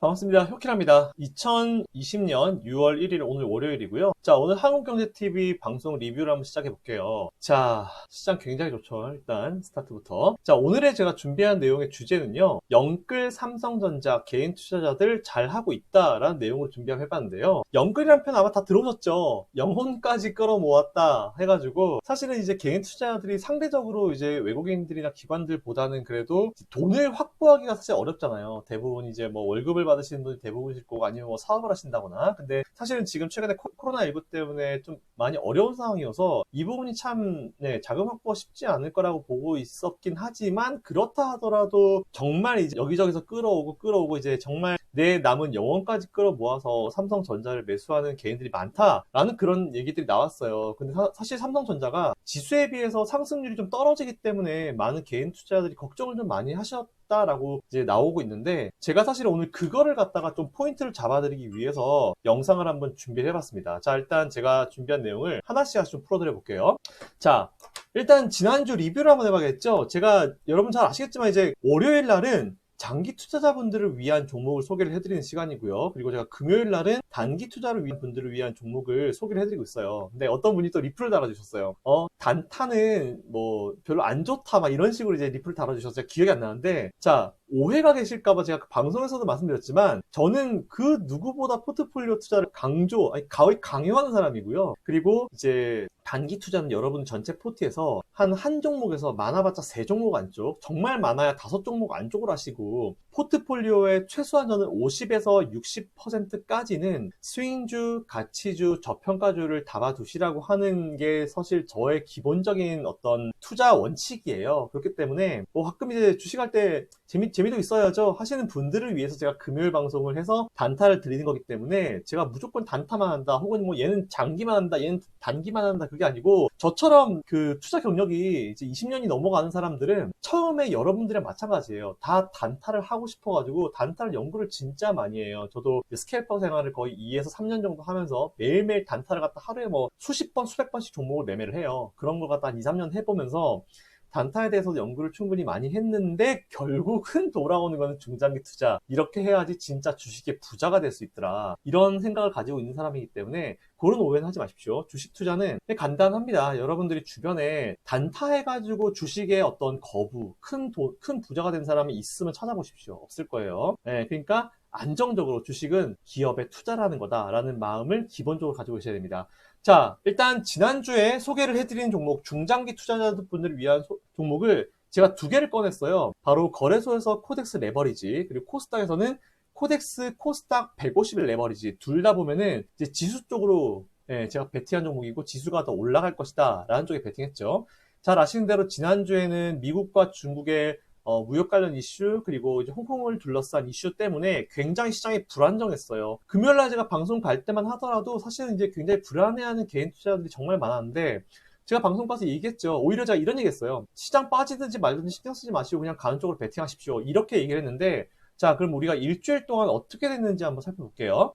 반갑습니다. 효키랍니다. 2020년 6월 1일 오늘 월요일이고요. 자, 오늘 한국경제TV 방송 리뷰를 한번 시작해 볼게요. 자, 시장 굉장히 좋죠. 일단 스타트부터. 자, 오늘의 제가 준비한 내용의 주제는요. 영끌 삼성전자 개인 투자자들 잘하고 있다라는 내용으로 준비를 해봤는데요. 영끌이라는 표현 아마 다 들어오셨죠? 영혼까지 끌어모았다 해가지고 사실은 이제 개인 투자자들이 상대적으로 이제 외국인들이나 기관들보다는 그래도 돈을 확보하기가 사실 어렵잖아요. 대부분 이제 뭐 월급을 받으시는 분이 대부분이실 거고 아니면 뭐 사업을 하신다거나. 근데 사실은 지금 최근에 코로나19 때문에 좀 많이 어려운 상황이어서 이 부분이 참 자금 확보가 쉽지 않을 거라고 보고 있었긴 하지만, 그렇다 하더라도 정말 이제 여기저기서 끌어오고 이제 정말 내 남은 영혼까지 끌어모아서 삼성전자를 매수하는 개인들이 많다라는 그런 얘기들이 나왔어요. 근데 사실 삼성전자가 지수에 비해서 상승률이 좀 떨어지기 때문에 많은 개인 투자자들이 걱정을 좀 많이 하셨다라고 이제 나오고 있는데, 제가 사실 오늘 그거를 갖다가 좀 포인트를 잡아드리기 위해서 영상을 한번 준비를 해봤습니다. 자, 일단 제가 준비한 내용을 하나씩 좀 풀어드려 볼게요. 자, 일단 지난주 리뷰를 한번 해봐야겠죠. 제가 여러분 잘 아시겠지만 이제 월요일 날은 장기 투자자분들을 위한 종목을 소개를 해드리는 시간이고요. 그리고 제가 금요일 날은 단기 투자를 위한 분들을 위한 종목을 소개를 해드리고 있어요. 근데 어떤 분이 또 리플을 달아주셨어요. 단타는 뭐 별로 안 좋다 막 이런 식으로 이제 리플을 달아주셨어요. 기억이 안 나는데, 자, 오해가 계실까봐 제가 방송에서도 말씀드렸지만 저는 그 누구보다 포트폴리오 투자를 거의 강요하는 사람이고요. 그리고 이제 단기 투자는 여러분 전체 포트에서 한 종목에서 많아봤자 3종목 안쪽, 정말 많아야 5종목 안쪽으로 하시고, 포트폴리오의 최소한 저는 50에서 60%까지는 스윙주, 가치주, 저평가주를 담아두시라고 하는 게 사실 저의 기본적인 어떤 투자 원칙이에요. 그렇기 때문에 뭐 가끔 이제 주식할 때 재미도 있어야죠 하시는 분들을 위해서 제가 금요일 방송을 해서 단타를 드리는 거기 때문에, 제가 무조건 단타만 한다 혹은 뭐 얘는 장기만 한다 얘는 단기만 한다 그게 아니고, 저처럼 그 투자 경력이 이제 20년이 넘어가는 사람들은 처음에 여러분들이랑 마찬가지예요. 다 단타를 하고 싶어가지고 단타를 연구를 진짜 많이 해요. 저도 스케일퍼 생활을 거의 2에서 3년 정도 하면서 매일매일 단타를 갖다 하루에 뭐 수십 번 수백 번씩 종목을 매매를 해요. 그런 걸 갖다 한 2, 3년 해보면서 단타에 대해서 연구를 충분히 많이 했는데, 결국은 돌아오는 거는 중장기 투자, 이렇게 해야지 진짜 주식의 부자가 될 수 있더라, 이런 생각을 가지고 있는 사람이기 때문에 그런 오해는 하지 마십시오. 주식 투자는 간단합니다. 여러분들이 주변에 단타 해가지고 주식의 어떤 거부, 큰 부자가 된 사람이 있으면 찾아보십시오. 없을 거예요. 그러니까 안정적으로 주식은 기업의 투자라는 거다라는 마음을 기본적으로 가지고 계셔야 됩니다. 자, 일단 지난주에 소개를 해드린 종목, 중장기 투자자분들을 위한 종목을 제가 2개를 꺼냈어요. 바로 거래소에서 코덱스 레버리지, 그리고 코스닥에서는 코덱스 코스닥 150일 레버리지. 둘 다 보면은 이제 지수 쪽으로 제가 베팅한 종목이고, 지수가 더 올라갈 것이다 라는 쪽에 베팅했죠. 잘 아시는 대로 지난주에는 미국과 중국의 무역 관련 이슈, 그리고 이제 홍콩을 둘러싼 이슈 때문에 굉장히 시장이 불안정했어요. 금요일날 제가 방송 갈 때만 하더라도 사실은 이제 굉장히 불안해하는 개인 투자자들이 정말 많았는데, 제가 방송 가서 얘기했죠. 오히려 제가 이런 얘기 했어요. 시장 빠지든지 말든지 신경 쓰지 마시고 그냥 가는 쪽으로 베팅하십시오, 이렇게 얘기를 했는데, 자, 그럼 우리가 일주일 동안 어떻게 됐는지 한번 살펴볼게요.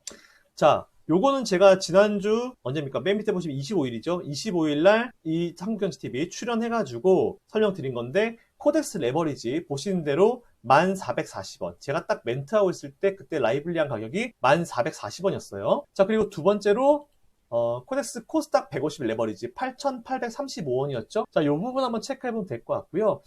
자, 요거는 제가 지난주 언제입니까? 맨 밑에 보시면 25일이죠. 25일 날 이 한국경제TV 출연해가지고 설명드린 건데, 코덱스 레버리지 보시는 대로 1440원. 제가 딱 멘트하고 있을 때 그때 라이블리한 가격이 1440원이었어요. 자, 그리고 두 번째로 코덱스 코스닥 150 레버리지 8835원이었죠. 자, 요 부분 한번 체크해보면 될 것 같고요.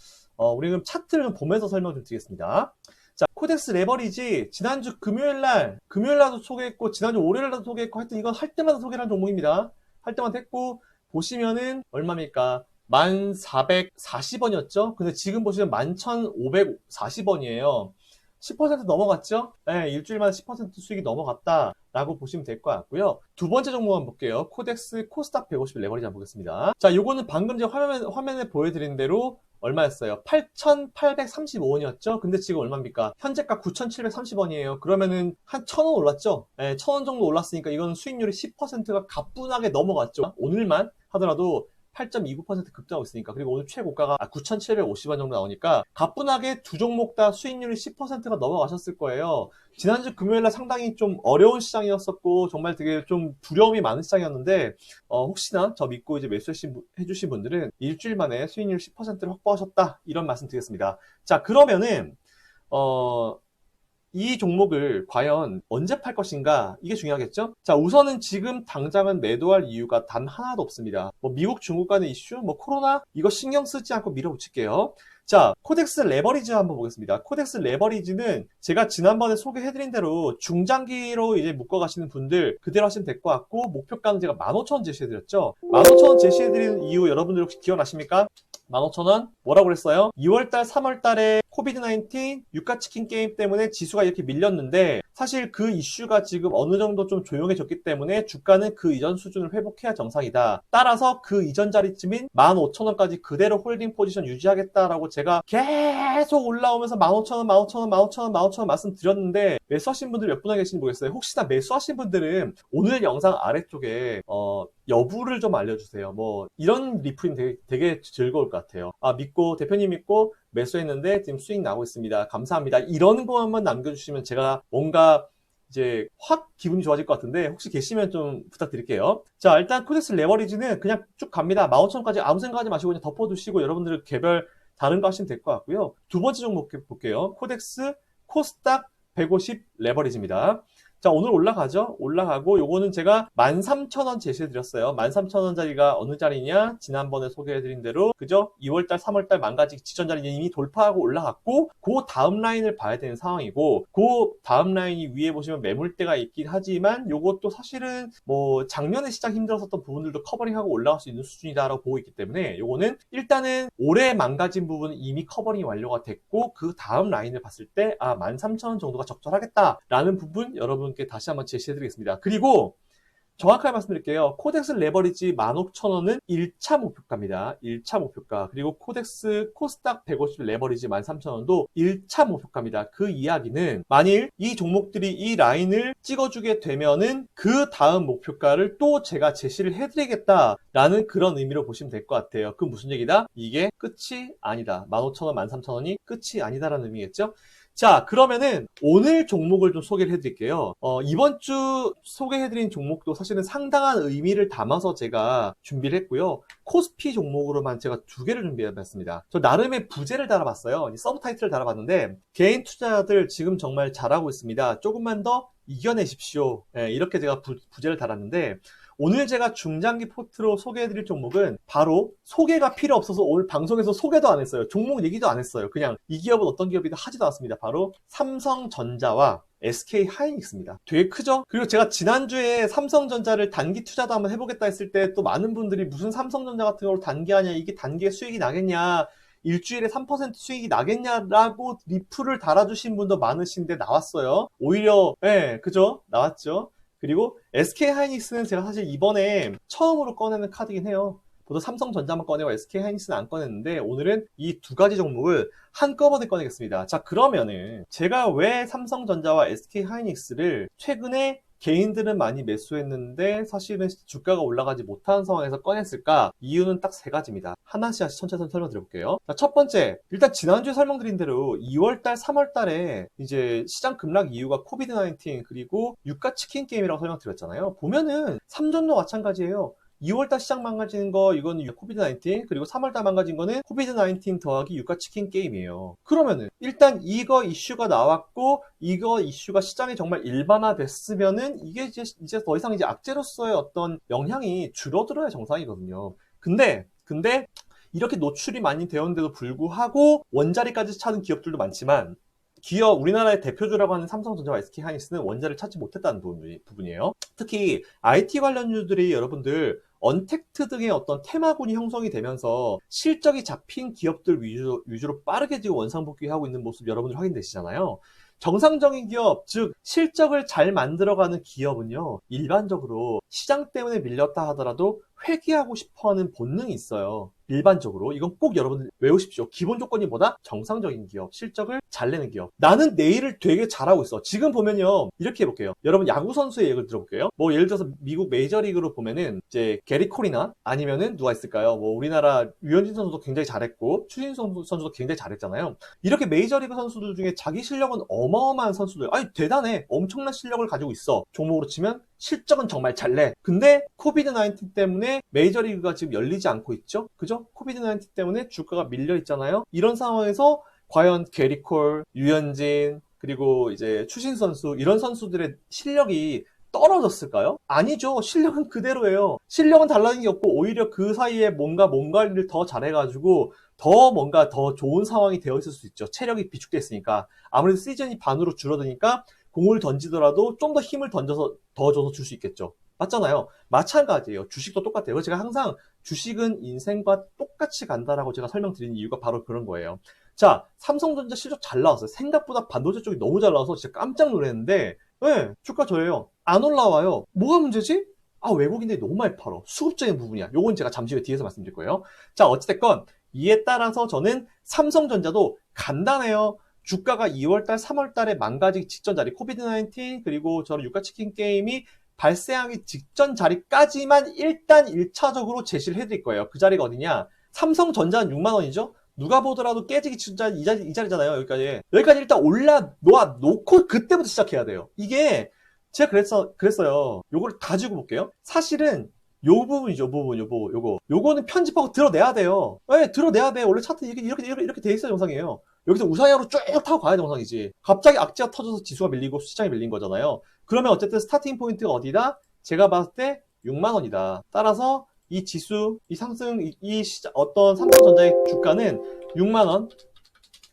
우리 그럼 차트를 좀 보면서 설명 좀 드리겠습니다. 자, 코덱스 레버리지 지난주 금요일날도 소개했고, 지난주 월요일날도 소개했고, 하여튼 이건 할 때마다 소개를 한 종목입니다. 할 때마다 했고, 보시면은 얼마입니까? 1440원이었죠? 근데 지금 보시면 11,540원이에요. 10% 넘어갔죠? 네, 일주일만 10% 수익이 넘어갔다 라고 보시면 될 것 같고요. 두 번째 종목 한번 볼게요. 코덱스 코스닥 150 레버리지 한번 보겠습니다. 자, 요거는 방금 제가 화면에 보여드린 대로 얼마였어요? 8,835원이었죠? 근데 지금 얼마입니까? 현재가 9,730원이에요. 그러면은 한 1,000원 올랐죠? 네, 1,000원 정도 올랐으니까 이건 수익률이 10%가 가뿐하게 넘어갔죠? 오늘만 하더라도 8.29% 급등하고 있으니까. 그리고 오늘 최고가가 9,750원 정도 나오니까 가뿐하게 두 종목 다 수익률이 10%가 넘어가셨을 거예요. 지난주 금요일날 상당히 좀 어려운 시장이었었고, 정말 되게 좀 두려움이 많은 시장이었는데, 혹시나 저 믿고 이제 매수해주신 분들은 일주일 만에 수익률 10%를 확보하셨다, 이런 말씀 드리겠습니다. 자, 그러면은 이 종목을 과연 언제 팔 것인가 이게 중요하겠죠. 자, 우선은 지금 당장은 매도할 이유가 단 하나도 없습니다. 뭐 미국 중국 간의 이슈, 뭐 코로나 이거 신경 쓰지 않고 밀어붙일게요. 자, 코덱스 레버리지 한번 보겠습니다. 코덱스 레버리지는 제가 지난번에 소개해드린 대로 중장기로 이제 묶어가시는 분들 그대로 하시면 될 것 같고, 목표가는 제가 15,000원 제시해드렸죠. 15,000원 제시해드리는 이유 여러분들 혹시 기억나십니까? 15,000원? 뭐라고 그랬어요? 2월달, 3월달에 코비드-19 유가치킨 게임 때문에 지수가 이렇게 밀렸는데, 사실 그 이슈가 지금 어느 정도 좀 조용해졌기 때문에 주가는 그 이전 수준을 회복해야 정상이다. 따라서 그 이전 자리쯤인 15,000원까지 그대로 홀딩 포지션 유지하겠다라고 제가 계속 올라오면서 15,000원, 15,000원, 15,000원, 15,000원 말씀드렸는데, 매수하신 분들 몇 분나 계신지 모르겠어요. 혹시나 매수하신 분들은 오늘 영상 아래쪽에 여부를 좀 알려주세요. 뭐 이런 리플이 되게 즐거울 것 같아요. 아, 믿고 대표님 믿고 매수했는데 지금 수익 나고 있습니다. 감사합니다. 이런 것만 남겨주시면 제가 뭔가 이제 확 기분이 좋아질 것 같은데, 혹시 계시면 좀 부탁드릴게요. 자, 일단 코덱스 레버리지는 그냥 쭉 갑니다. 15,000원까지 아무 생각하지 마시고 그냥 덮어두시고 여러분들 개별 다른 거 하시면 될 것 같고요. 두 번째 종목 볼게요. 코덱스 코스닥 150 레버리지입니다. 자, 오늘 올라가죠? 올라가고, 요거는 제가 13,000원 제시해드렸어요. 13,000원짜리가 어느 자리냐? 지난번에 소개해드린 대로, 그죠? 2월달, 3월달 망가지기 직전 자리는 이미 돌파하고 올라갔고, 그 다음 라인을 봐야 되는 상황이고, 그 다음 라인이 위에 보시면 매물대가 있긴 하지만, 요것도 사실은 뭐, 작년에 시장 힘들었었던 부분들도 커버링하고 올라갈 수 있는 수준이다라고 보고 있기 때문에, 요거는 일단은 올해 망가진 부분은 이미 커버링이 완료가 됐고, 그 다음 라인을 봤을 때, 13,000원 정도가 적절하겠다라는 부분, 여러분 다시 한번 제시해드리겠습니다. 그리고 정확하게 말씀드릴게요. 코덱스 레버리지 15,000원은 1차 목표가입니다. 1차 목표가. 그리고 코덱스 코스닥 150 레버리지 13,000원도 1차 목표가입니다. 그 이야기는 만일 이 종목들이 이 라인을 찍어주게 되면은 그 다음 목표가를 또 제가 제시를 해드리겠다라는 그런 의미로 보시면 될 것 같아요. 그 무슨 얘기다? 이게 끝이 아니다. 15,000원, 13,000원이 끝이 아니다라는 의미겠죠? 자, 그러면은 오늘 종목을 좀 소개를 해드릴게요. 이번 주 소개해드린 종목도 사실은 상당한 의미를 담아서 제가 준비를 했고요. 코스피 종목으로만 제가 2개를 준비해봤습니다. 저 나름의 부제를 달아봤어요. 서브 타이틀을 달아봤는데, 개인 투자자들 지금 정말 잘하고 있습니다. 조금만 더 이겨내십시오. 이렇게 제가 부제를 달았는데, 오늘 제가 중장기 포트로 소개해드릴 종목은 바로 소개가 필요 없어서 오늘 방송에서 소개도 안 했어요. 종목 얘기도 안 했어요. 그냥 이 기업은 어떤 기업이다 하지도 않았습니다. 바로 삼성전자와 SK 하이닉스입니다. 되게 크죠? 그리고 제가 지난주에 삼성전자를 단기 투자도 한번 해보겠다 했을 때 또 많은 분들이 무슨 삼성전자 같은 걸 단기하냐, 이게 단기에 수익이 나겠냐, 일주일에 3% 수익이 나겠냐라고 리플을 달아주신 분도 많으신데 나왔어요. 오히려 그죠? 나왔죠. 그리고 SK 하이닉스는 제가 사실 이번에 처음으로 꺼내는 카드긴 해요. 보통 삼성전자만 꺼내고 SK 하이닉스는 안 꺼냈는데, 오늘은 이 2가지 종목을 한꺼번에 꺼내겠습니다. 자, 그러면은 제가 왜 삼성전자와 SK 하이닉스를 최근에 개인들은 많이 매수했는데 사실은 주가가 올라가지 못하는 상황에서 꺼냈을까? 이유는 딱 3가지입니다. 하나씩 천천히 설명드려볼게요. 자, 첫 번째, 일단 지난주에 설명드린 대로 2월달, 3월달에 이제 시장 급락 이유가 코비드-19 그리고 유가치킨 게임이라고 설명드렸잖아요. 보면은 3전도 마찬가지예요. 2월달 시장 망가지는 거, 이거는 코비드-19, 그리고 3월달 망가진 거는 코비드-19 더하기 유가치킨 게임이에요. 그러면은 일단 이거 이슈가 나왔고, 이거 이슈가 시장에 정말 일반화됐으면은 이게 이제 더 이상 이제 악재로서의 어떤 영향이 줄어들어야 정상이거든요. 근데 이렇게 노출이 많이 되었는데도 불구하고 원자리까지 찾은 기업들도 많지만, 우리나라의 대표주라고 하는 삼성전자와 SK 하이닉스는 원자를 찾지 못했다는 부분이에요. 특히 IT 관련주들이 여러분들 언택트 등의 어떤 테마군이 형성이 되면서 실적이 잡힌 기업들 위주로 빠르게 지금 원상복귀하고 있는 모습 여러분들 확인되시잖아요. 정상적인 기업, 즉 실적을 잘 만들어가는 기업은요, 일반적으로 시장 때문에 밀렸다 하더라도 회귀하고 싶어하는 본능이 있어요. 일반적으로 이건 꼭 여러분들 외우십시오. 기본 조건이 뭐다? 정상적인 기업, 실적을 잘 내는 기업. 나는 내 일을 되게 잘하고 있어. 지금 보면요, 이렇게 해볼게요. 여러분 야구 선수의 얘기를 들어볼게요. 뭐 예를 들어서 미국 메이저리그로 보면은 이제 게리 콜이나 아니면은 누가 있을까요? 뭐 우리나라 류현진 선수도 굉장히 잘했고 추신수 선수도 굉장히 잘했잖아요. 이렇게 메이저리그 선수들 중에 자기 실력은 어마어마한 선수들, 아니 대단해, 엄청난 실력을 가지고 있어. 종목으로 치면 실적은 정말 잘 내. 근데 코비드-19 때문에 메이저리그가 지금 열리지 않고 있죠? 그죠? 코비드-19 때문에 주가가 밀려 있잖아요. 이런 상황에서 과연 게리 콜, 류현진, 그리고 이제 추신 선수 이런 선수들의 실력이 떨어졌을까요? 아니죠. 실력은 그대로예요. 실력은 달라진 게 없고 오히려 그 사이에 뭔가 몸 관리를 더 잘해가지고 더 뭔가 더 좋은 상황이 되어 있을 수 있죠. 체력이 비축돼 있으니까. 아무래도 시즌이 반으로 줄어드니까 공을 던지더라도 좀 더 힘을 던져서 더 줘서 줄 수 있겠죠. 맞잖아요. 마찬가지예요. 주식도 똑같아요. 그래서 제가 항상 주식은 인생과 똑같이 간다라고 제가 설명드린 이유가 바로 그런 거예요. 자, 삼성전자 실적 잘 나왔어요. 생각보다 반도체 쪽이 너무 잘 나와서 진짜 깜짝 놀랐는데, 네, 주가 저예요. 안 올라와요. 뭐가 문제지? 아, 외국인들이 너무 많이 팔어. 수급적인 부분이야. 요건 제가 잠시 후에 뒤에서 말씀드릴 거예요. 자, 어찌됐건 이에 따라서 저는 삼성전자도 간단해요. 주가가 2월달, 3월달에 망가지기 직전 자리, 코비드-19 그리고 저는 유가치킨 게임이 발생하기 직전 자리까지만 일단 1차적으로 제시를 해드릴 거예요. 그 자리가 어디냐? 삼성전자는 6만 원이죠? 누가 보더라도 깨지기 직전 이 자리잖아요. 여기까지. 여기까지 일단 놓고 그때부터 시작해야 돼요. 이게 제가 그랬어요. 요걸 가지고 볼게요. 사실은 요 부분이죠. 요거는 편집하고 드러내야 돼요. 네, 드러내야 돼요. 원래 차트 이렇게 돼 있어야 정상이에요. 여기서 우상향으로 쭉 타고 가야 정상이지. 갑자기 악재가 터져서 지수가 밀리고 시장이 밀린 거잖아요. 그러면 어쨌든 스타팅 포인트가 어디다? 제가 봤을 때 6만 원이다. 따라서 이 지수, 이 상승, 어떤 삼성전자의 주가는 6만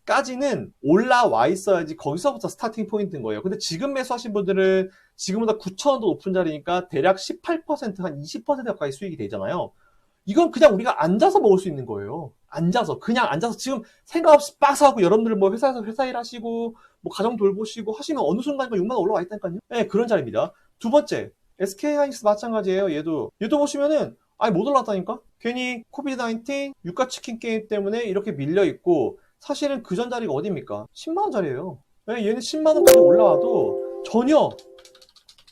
원까지는 올라와 있어야지 거기서부터 스타팅 포인트인 거예요. 근데 지금 매수하신 분들은 지금보다 9,000원도 높은 자리니까 대략 18%, 한 20% 가까이 수익이 되잖아요. 이건 그냥 우리가 앉아서 먹을 수 있는 거예요. 그냥 앉아서 지금 생각 없이 빡 사고 여러분들 뭐 회사에서 회사 일 하시고, 뭐 가정 돌보시고 하시면 어느 순간인가 6만 원 올라와 있다니까요. 네, 그런 자리입니다. 두 번째, SK하이닉스 마찬가지예요. 얘도 보시면은, 아니, 못 올랐다니까? 괜히 코비드-19, 유가치킨 게임 때문에 이렇게 밀려있고, 사실은 그 전 자리가 어딥니까? 10만원 자리예요. 네, 얘는 10만원까지 올라와도 전혀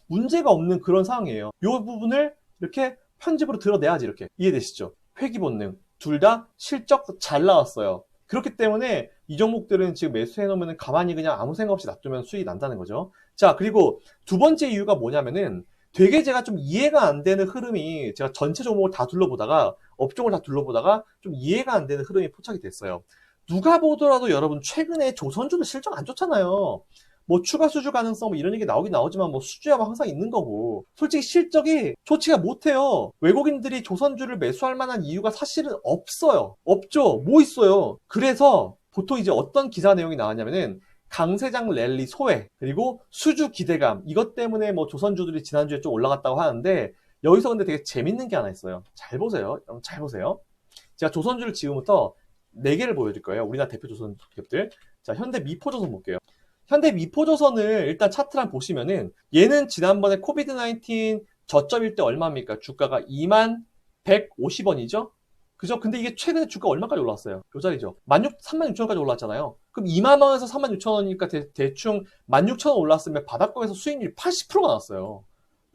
문제가 없는 그런 상황이에요. 이 부분을 이렇게 편집으로 드러내야지 이렇게. 이해되시죠? 회귀 본능. 둘 다 실적 잘 나왔어요. 그렇기 때문에 이 종목들은 지금 매수해놓으면 가만히 그냥 아무 생각 없이 놔두면 수익이 난다는 거죠. 자, 그리고 두 번째 이유가 뭐냐면은 되게 제가 좀 이해가 안 되는 흐름이 제가 전체 종목을 다 둘러보다가 업종을 다 둘러보다가 좀 이해가 안 되는 흐름이 포착이 됐어요. 누가 보더라도 여러분 최근에 조선주는 실적 안 좋잖아요. 뭐 추가 수주 가능성 뭐 이런 얘기 나오긴 나오지만 뭐 수주야 뭐 항상 있는 거고 솔직히 실적이 좋지가 못해요. 외국인들이 조선주를 매수할 만한 이유가 사실은 없어요. 없죠. 뭐 있어요. 그래서 보통 이제 어떤 기사 내용이 나왔냐면은 강세장 랠리 소외 그리고 수주 기대감 이것 때문에 뭐 조선주들이 지난주에 좀 올라갔다고 하는데 여기서 근데 되게 재밌는 게 하나 있어요. 잘 보세요. 여러분 잘 보세요. 제가 조선주를 지금부터 4개를 보여줄 거예요. 우리나라 대표 조선 기업들. 자, 현대 미포조선 볼게요. 현대 미포조선을 일단 차트랑 보시면은 얘는 지난번에 코비드-19 저점일 때 얼마입니까? 주가가 21,150원이죠? 그죠? 근데 이게 최근에 주가 얼마까지 올랐어요? 요 자리죠. 36,000원까지 올랐잖아요. 그럼 2만원에서 36,000원이니까 대충 16,000원 올랐으면 바닥권에서 수익률이 80%가 나왔어요.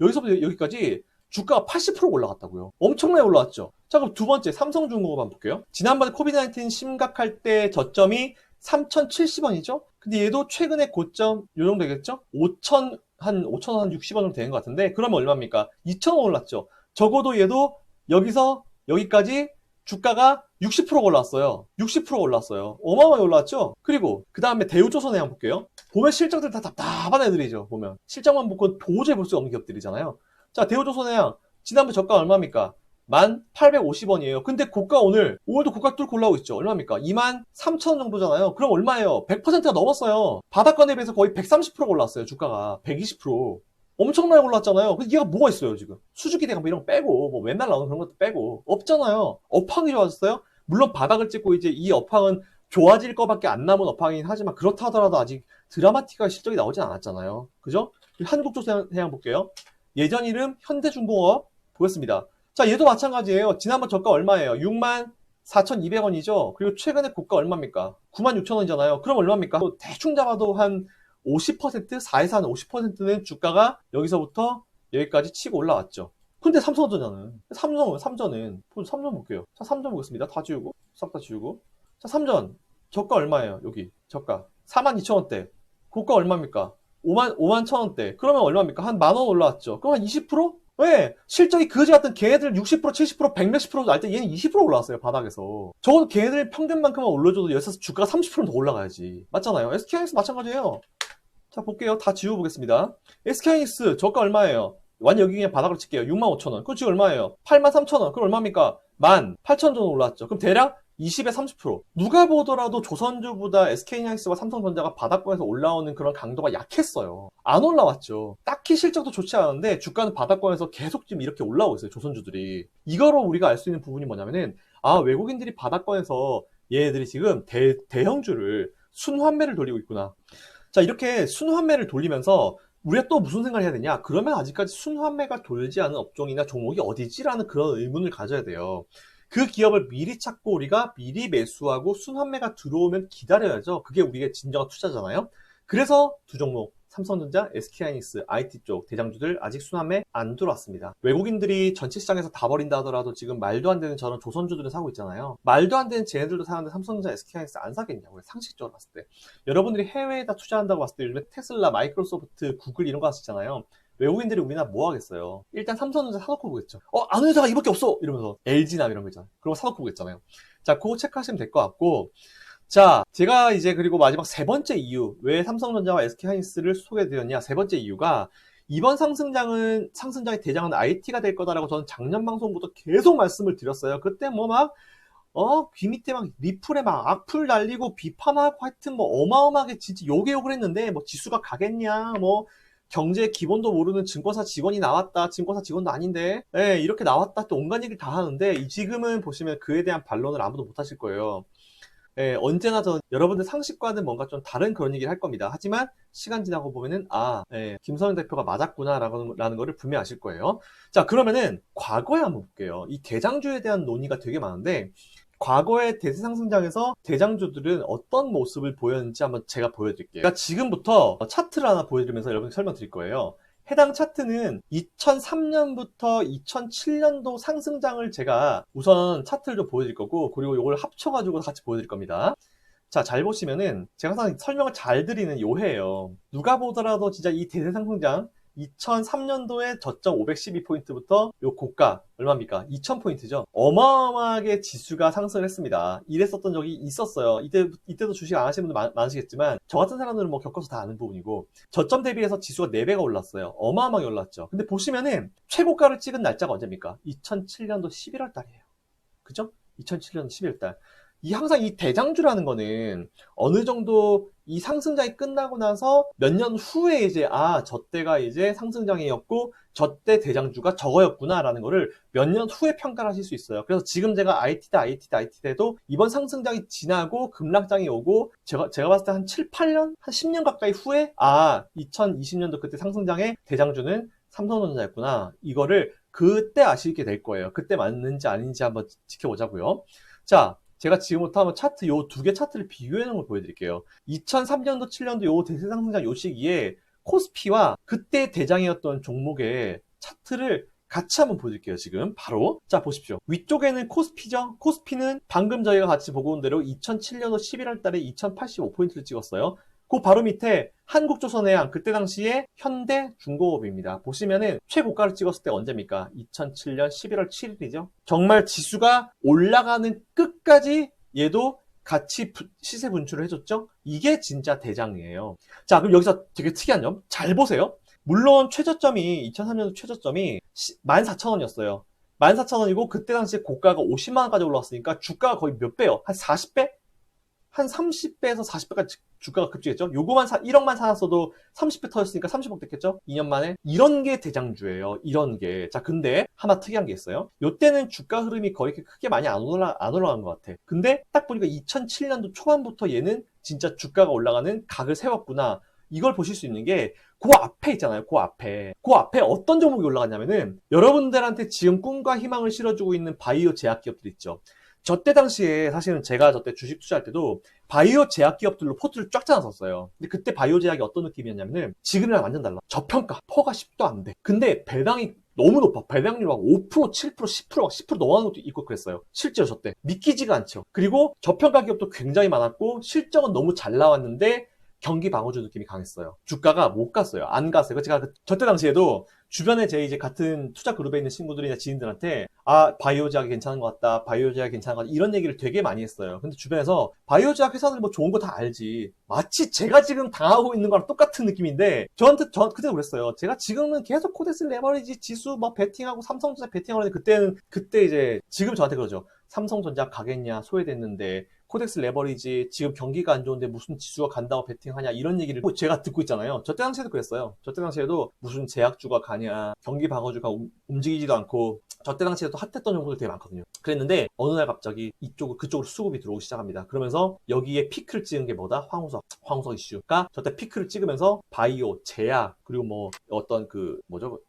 여기서부터 여기까지 주가가 80% 올라갔다고요. 엄청나게 올라왔죠. 자, 그럼 두 번째 삼성중공업만 볼게요. 지난번에 코비드-19 심각할 때 저점이 3,070원이죠? 근데 얘도 최근에 고점 요 정도 되겠죠? 5,000원 한 60원 정도 되는 것 같은데 그러면 얼마입니까? 2,000원 올랐죠. 적어도 얘도 여기서 여기까지 주가가 60% 올랐어요. 60% 올랐어요. 어마어마하게 올랐죠? 그리고 그 다음에 대우조선해 한번 볼게요. 보면 실적들 다 답답한 애들이죠. 보면 실적만 보고 도저히 볼 수 없는 기업들이잖아요. 자, 대우조선해양 지난번 저가 얼마입니까? 1,850원이에요. 근데 고가 오늘도 고가 뚫고 올라오고 있죠. 얼마입니까? 23,000원 정도잖아요. 그럼 얼마예요? 100%가 넘었어요. 바닥권에 비해서 거의 130%가 올랐어요. 주가가 120%. 엄청나게 올랐잖아요. 근데 얘가 뭐가 있어요, 지금? 수주기대감 이런 거 빼고, 뭐 맨날 나오는 그런 것도 빼고. 없잖아요. 업황이 좋아졌어요? 물론 바닥을 찍고 이제 이 업황은 좋아질 거밖에 안 남은 업황이긴 하지만 그렇다 하더라도 아직 드라마틱한 실적이 나오진 않았잖아요. 그죠? 한국조선해양 볼게요. 예전 이름 현대중공업 보겠습니다. 자, 얘도 마찬가지예요. 지난번 저가 얼마예요? 64,200원이죠. 그리고 최근에 고가 얼마입니까? 96,000원이잖아요. 그럼 얼마입니까? 대충 잡아도 한 50%, 4에서 한 50%는 주가가 여기서부터 여기까지 치고 올라왔죠. 근데 삼성전자는, 삼전 볼게요. 자, 삼전 보겠습니다. 다 지우고, 싹 다 지우고. 자, 삼전. 저가 얼마예요? 여기, 저가. 42,000원대. 고가 얼마입니까? 51,000원대. 그러면 얼마입니까? 한 만원 올라왔죠. 그럼 한 20%? 왜? 실적이 그지 같은 걔네들 60%, 70%, 100몇십 프로 날 때 얘는 20% 올라왔어요, 바닥에서. 적어도 걔네들 평균만큼만 올려줘도 여기서 주가가 30%더 올라가야지. 맞잖아요. SK하이닉스 마찬가지예요. 자, 볼게요. 다 지워보겠습니다. SK하이닉스 저가 얼마예요? 완전 여기 그냥 바닥으로 칠게요. 65,000원. 그럼 지금 얼마예요? 83,000원. 그럼 얼마입니까? 18,000원 올랐죠. 그럼 대략 20에 30%. 누가 보더라도 조선주보다 SK하이닉스와 삼성전자가 바닥권에서 올라오는 그런 강도가 약했어요. 안 올라왔죠. 딱히 실적도 좋지 않은데 주가는 바닥권에서 계속 지금 이렇게 올라오고 있어요. 조선주들이. 이거로 우리가 알 수 있는 부분이 뭐냐면은 외국인들이 바닥권에서 얘네들이 지금 대형주를 순환매를 돌리고 있구나. 자, 이렇게 순환매를 돌리면서 우리가 또 무슨 생각을 해야 되냐? 그러면 아직까지 순환매가 돌지 않은 업종이나 종목이 어디지라는 그런 의문을 가져야 돼요. 그 기업을 미리 찾고 우리가 미리 매수하고 순환매가 들어오면 기다려야죠. 그게 우리의 진정한 투자잖아요. 그래서 두 종목, 삼성전자, SK하이닉스, IT 쪽 대장주들 아직 순환매 안 들어왔습니다. 외국인들이 전체 시장에서 다 버린다 하더라도 지금 말도 안 되는 저런 조선주들을 사고 있잖아요. 말도 안 되는 쟤네들도 사는데 삼성전자, SK하이닉스 안 사겠냐고요. 상식적으로 봤을 때. 여러분들이 해외에다 투자한다고 봤을 때 요즘에 테슬라, 마이크로소프트, 구글 이런 거 하시잖아요. 외국인들이 우리나라 뭐 하겠어요? 일단 삼성전자 사놓고 보겠죠. 아는 회사가 이밖에 없어! 이러면서 LG나 이런 거 있잖아요. 그런 거 사놓고 보겠잖아요. 자, 그거 체크하시면 될 것 같고, 자, 제가 이제 그리고 마지막 세 번째 이유, 왜 삼성전자와 SK하이닉스를 소개해드렸냐? 세 번째 이유가 이번 상승장의 대장은 IT가 될 거다라고 저는 작년 방송부터 계속 말씀을 드렸어요. 그때 귀 밑에 리플에 악플 날리고 비판하고 하여튼 어마어마하게 진짜 욕을 했는데 지수가 가겠냐, 경제 기본도 모르는 증권사 직원이 나왔다. 증권사 직원도 아닌데. 네, 이렇게 나왔다. 또 온갖 얘기를 다 하는데 지금은 보시면 그에 대한 반론을 아무도 못 하실 거예요. 언제나 여러분들 상식과는 뭔가 좀 다른 그런 얘기를 할 겁니다. 하지만 시간 지나고 보면은 김성현 대표가 맞았구나 라는 거를 분명히 아실 거예요. 자, 그러면은 과거에 한번 볼게요. 이 대장주에 대한 논의가 되게 많은데 과거의 대세상승장에서 대장주들은 어떤 모습을 보였는지 한번 제가 보여드릴게요. 그러니까 지금부터 차트를 하나 보여드리면서 여러분께 설명드릴 거예요. 해당 차트는 2003년부터 2007년도 상승장을 제가 우선 차트를 좀 보여드릴 거고, 그리고 이걸 합쳐가지고 같이 보여드릴 겁니다. 자, 잘 보시면은 제가 항상 설명을 잘 드리는 요 해예요. 누가 보더라도 진짜 이 대세 상승장 2003년도에 저점 512포인트부터 요 고가 얼마입니까? 2000포인트죠. 어마어마하게 지수가 상승을 했습니다. 이랬었던 적이 있었어요. 이때도 주식 안 하시는 분들 많으시겠지만 저 같은 사람들은 겪어서 다 아는 부분이고, 저점 대비해서 지수가 4배가 올랐어요. 어마어마하게 올랐죠. 근데 보시면은 최고가를 찍은 날짜가 언제입니까? 2007년도 11월 달이에요. 그죠? 2007년도 11월 달. 항상 이 대장주라는 거는 어느 정도 이 상승장이 끝나고 나서 몇 년 후에 이제 저때가 이제 상승장이었고 저때 대장주가 저거였구나라는 거를 몇 년 후에 평가를 하실 수 있어요. 그래서 지금 제가 IT다 해도 이번 상승장이 지나고 급락장이 오고 제가 봤을 때 한 7, 8년? 한 10년 가까이 후에 2020년도 그때 상승장의 대장주는 삼성전자였구나. 이거를 그때 아시게 될 거예요. 그때 맞는지 아닌지 한번 지켜보자고요. 자, 제가 지금부터 한번 요 두 개 차트를 비교해 놓은 걸 보여드릴게요. 2003년도, 7년도 요 대세상승장 요 시기에 코스피와 그때 대장이었던 종목의 차트를 같이 한번 보여드릴게요. 지금 바로. 자, 보십시오. 위쪽에는 코스피죠. 코스피는 방금 저희가 같이 보고 온 대로 2007년도 11월 달에 2085포인트를 찍었어요. 그 바로 밑에 한국조선해양, 그때 당시에 현대중공업입니다. 보시면은 최고가를 찍었을 때 언제입니까? 2007년 11월 7일이죠. 정말 지수가 올라가는 끝까지 얘도 같이 시세 분출을 해줬죠? 이게 진짜 대장이에요. 자, 그럼 여기서 되게 특이한 점, 잘 보세요. 물론 최저점이 2003년도 최저점이 14,000원이었어요. 14,000원이고 그때 당시에 고가가 50만원까지 올라왔으니까 주가가 거의 몇 배요? 한 40배? 한 30배에서 40배까지 주가가 급증했죠. 요거만 1억만 사놨어도 30배 터졌으니까 30억 됐겠죠? 2년 만에. 이런 게 대장주예요. 이런 게. 자, 근데 하나 특이한 게 있어요. 요때는 주가 흐름이 거의 크게 많이 안 올라간 것 같아. 근데 딱 보니까 2007년도 초반부터 얘는 진짜 주가가 올라가는 각을 세웠구나. 이걸 보실 수 있는 게 그 앞에 있잖아요. 그 앞에 어떤 종목이 올라갔냐면은 여러분들한테 지금 꿈과 희망을 실어주고 있는 바이오 제약 기업들 있죠. 저때 당시에 사실은 제가 저때 주식 투자할 때도 바이오 제약 기업들로 포트를 쫙 짜놨었어요. 근데 그때 바이오 제약이 어떤 느낌이었냐면은 지금이랑 완전 달라. 저평가, 퍼가 10도 안 돼. 근데 배당이 너무 높아. 배당률 5%, 7%, 10%, 10% 넘어가는 것도 있고 그랬어요. 실제로 저때. 믿기지가 않죠. 그리고 저평가 기업도 굉장히 많았고 실적은 너무 잘 나왔는데 경기 방어주 느낌이 강했어요. 주가가 못 갔어요. 안 갔어요. 제가 저때 당시에도 주변에 제 이제 같은 투자 그룹에 있는 친구들이나 지인들한테 아, 바이오 제약이 괜찮은 것 같다. 바이오 제약이 괜찮은 것 같다. 이런 얘기를 되게 많이 했어요. 근데 주변에서 바이오 제약 회사들 뭐 좋은 거 다 알지. 마치 제가 지금 당하고 있는 거랑 똑같은 느낌인데 저 그때도 그랬어요. 제가 지금은 계속 코덱스 레버리지 지수 뭐 베팅하고 삼성전자 베팅하고 하는데 그때 이제 지금 저한테 그러죠. 삼성전자 가겠냐 소외됐는데 코덱스 레버리지 지금 경기가 안 좋은데 무슨 지수가 간다고 베팅하냐 이런 얘기를 제가 듣고 있잖아요. 저 때 당시에도 그랬어요. 저 때 당시에도 무슨 제약주가 가냐 경기 방어주가 움직이지도 않고 저 때 당시에도 핫했던 종목들 되게 많거든요. 그랬는데 어느 날 갑자기 그쪽으로 수급이 들어오기 시작합니다. 그러면서 여기에 피크를 찍은 게 뭐다? 황우석 이슈가 저 때 피크를 찍으면서 바이오, 제약 그리고 뭐 어떤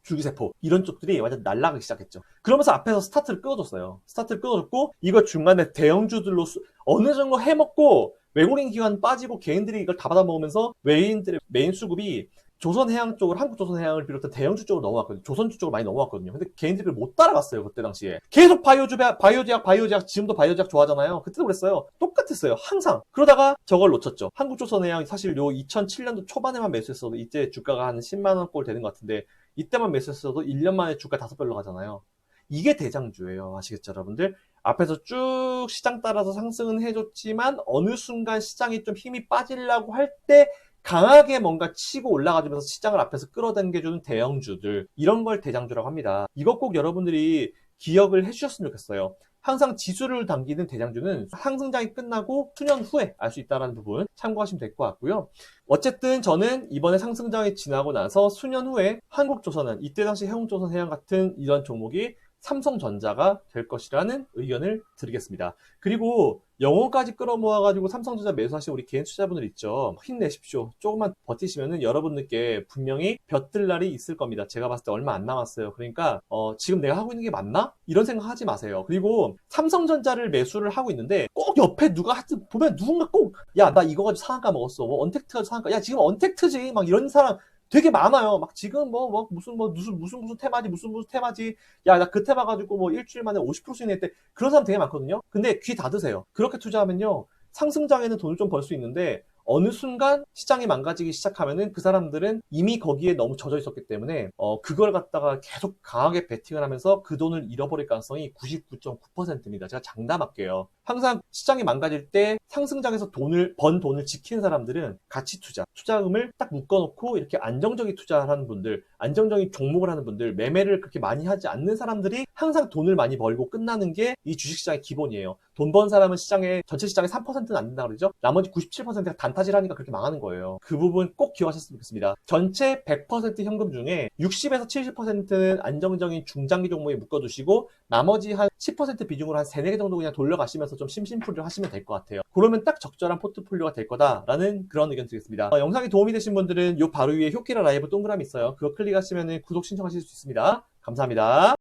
줄기세포 이런 쪽들이 완전 날아가기 시작했죠. 그러면서 앞에서 스타트를 끊어줬어요. 스타트를 끊어줬고 이걸 중간에 대형주들로 어느 정도 해먹고 외국인 기관 빠지고 개인들이 이걸 다 받아먹으면서 외인들의 메인 수급이 조선해양 쪽으로 한국조선해양을 비롯한 대형주 쪽으로 넘어왔거든요. 조선주 쪽으로 많이 넘어왔거든요. 근데 개인들이 못 따라갔어요. 그때 당시에. 계속 바이오제약 지금도 바이오제약 좋아하잖아요. 그때도 그랬어요. 똑같았어요. 항상. 그러다가 저걸 놓쳤죠. 한국조선해양 사실 요 2007년도 초반에만 매수했어도 이때 주가가 한 10만 원꼴 되는 것 같은데 이때만 매수했어도 1년 만에 주가 5배로 가잖아요. 이게 대장주예요. 아시겠죠, 여러분들? 앞에서 쭉 시장 따라서 상승은 해줬지만 어느 순간 시장이 좀 힘이 빠지려고 할 때 강하게 뭔가 치고 올라가주면서 시장을 앞에서 끌어당겨주는 대형주들 이런 걸 대장주라고 합니다. 이것 꼭 여러분들이 기억을 해주셨으면 좋겠어요. 항상 지수를 당기는 대장주는 상승장이 끝나고 수년 후에 알 수 있다는 부분 참고하시면 될 것 같고요. 어쨌든 저는 이번에 상승장이 지나고 나서 수년 후에 한국조선은 이때 당시 해운조선해양 같은 이런 종목이 삼성전자가 될 것이라는 의견을 드리겠습니다. 그리고 영혼까지 끌어모아가지고 삼성전자 매수하신 우리 개인 투자자분들 있죠. 힘내십시오. 조금만 버티시면은 여러분들께 분명히 볕들 날이 있을 겁니다. 제가 봤을 때 얼마 안 남았어요. 그러니까 지금 내가 하고 있는 게 맞나? 이런 생각 하지 마세요. 그리고 삼성전자를 매수를 하고 있는데 꼭 옆에 누가 하여튼 보면 누군가 꼭 야, 나 이거 가지고 상한가 먹었어. 뭐 언택트 가지고 상한가. 야, 지금 언택트지. 막 이런 사람 되게 많아요. 막 지금 무슨 테마지, 무슨 테마지. 야, 나 그 테마 가지고 뭐 일주일 만에 50% 수익냈대. 그런 사람 되게 많거든요. 근데 귀 닫으세요. 그렇게 투자하면요. 상승장에는 돈을 좀 벌 수 있는데 어느 순간 시장이 망가지기 시작하면은 그 사람들은 이미 거기에 너무 젖어 있었기 때문에 그걸 갖다가 계속 강하게 베팅을 하면서 그 돈을 잃어버릴 가능성이 99.9%입니다. 제가 장담할게요. 항상 시장이 망가질 때 상승장에서 번 돈을 지키는 사람들은 가치 투자금을 딱 묶어놓고 이렇게 안정적인 투자를 하는 분들, 안정적인 종목을 하는 분들, 매매를 그렇게 많이 하지 않는 사람들이 항상 돈을 많이 벌고 끝나는 게 이 주식시장의 기본이에요. 돈 번 사람은 전체 시장의 3%는 안 된다 그러죠? 나머지 97%가 단타질 하니까 그렇게 망하는 거예요. 그 부분 꼭 기억하셨으면 좋겠습니다. 전체 100% 현금 중에 60에서 70%는 안정적인 중장기 종목에 묶어두시고 나머지 한 10% 비중으로 한 3, 4개 정도 그냥 돌려가시면서 좀 심심풀이를 하시면 될 것 같아요. 그러면 딱 적절한 포트폴리오가 될 거다라는 그런 의견 드리겠습니다. 영상이 도움이 되신 분들은 요 바로 위에 효키라 라이브 동그라미 있어요. 그거 클릭하시면 구독 신청하실 수 있습니다. 감사합니다.